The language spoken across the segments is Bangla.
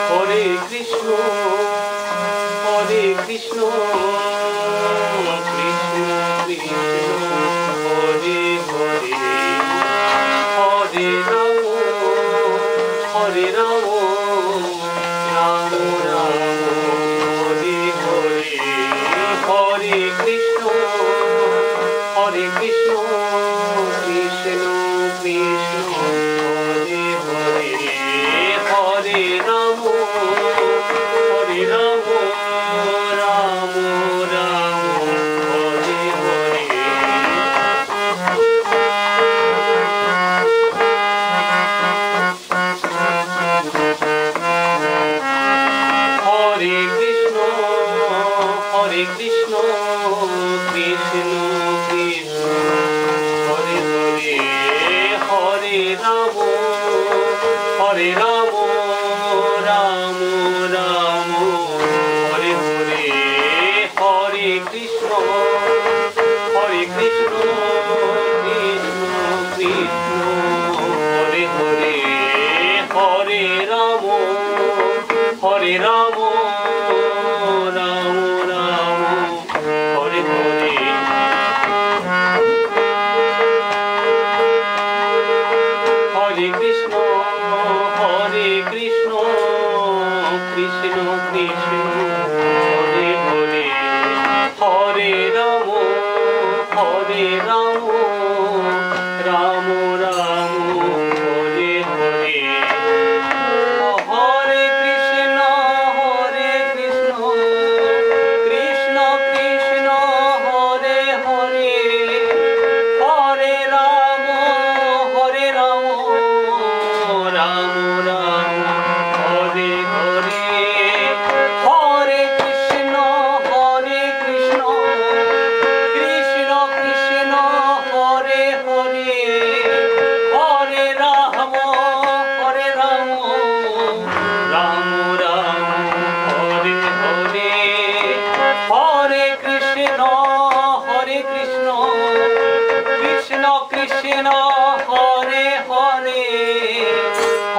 হরে কৃষ্ণ কৃষ্ণ কৃষ্ণ হরে হরে হরে রাম হরে রাম রাম রাম হরে হরে হরে কৃষ্ণ কৃষ্ণ কৃষ্ণ কৃষ্ণ হরে হরে হরে রাম হরে রাম রাম রাম হরে হরে হরে কৃষ্ণ কৃষ্ণ কৃষ্ণ হরে হরে হরে রাম রাম রাম হরে হরে হরে কৃষ্ণ কৃষ্ণ কৃষ্ণ হরে হরে হরে রাম রাম রাম রাম হরে হরে হরে কৃষ্ণ কৃষ্ণ কৃষ্ণ হরে হরে হরে রাম রাম রাম রাম হরে হরে হরে কৃষ্ণ কৃষ্ণ কৃষ্ণ হরে হরে হরে রাম রাম রাম হরে হরে হরে কৃষ্ণ কৃষ্ণ কৃষ্ণ হরে হরে হরে রাম রাম রাম হরে হরে হরে কৃষ্ণ কৃষ্ণ কৃষ্ণ হরে হরে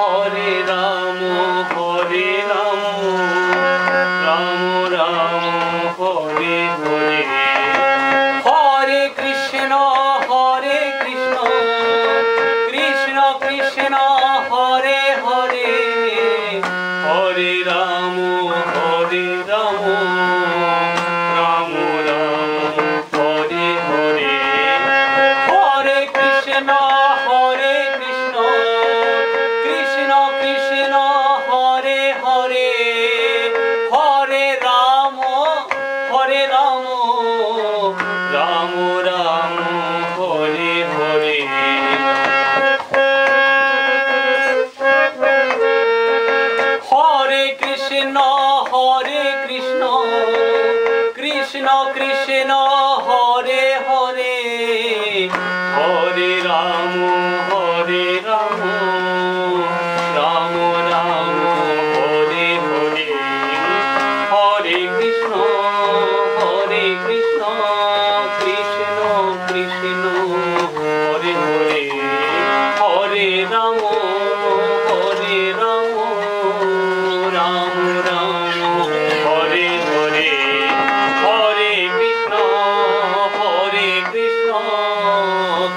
হরে রাম রাম রাম হরে হরে হরে কৃষ্ণ কৃষ্ণ কৃষ্ণ হরে হরে হরে রাম রাম রাম হরে হরে হরে কৃষ্ণ কৃষ্ণ কৃষ্ণ হরে হরে হরে রাম রাম রাম হরে হরে হরে কৃষ্ণ কৃষ্ণ কৃষ্ণ হরে হরে হরে রাম রাম রাম হরে হরে হরে কৃষ্ণ কৃষ্ণ কৃষ্ণ হরে হরে হরে রাম রাম রাম হরে হরে হরে কৃষ্ণ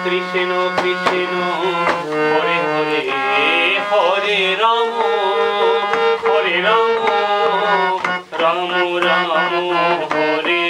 কৃষ্ণ কৃষ্ণ হরে হরে হরে রাম রাম রাম হরে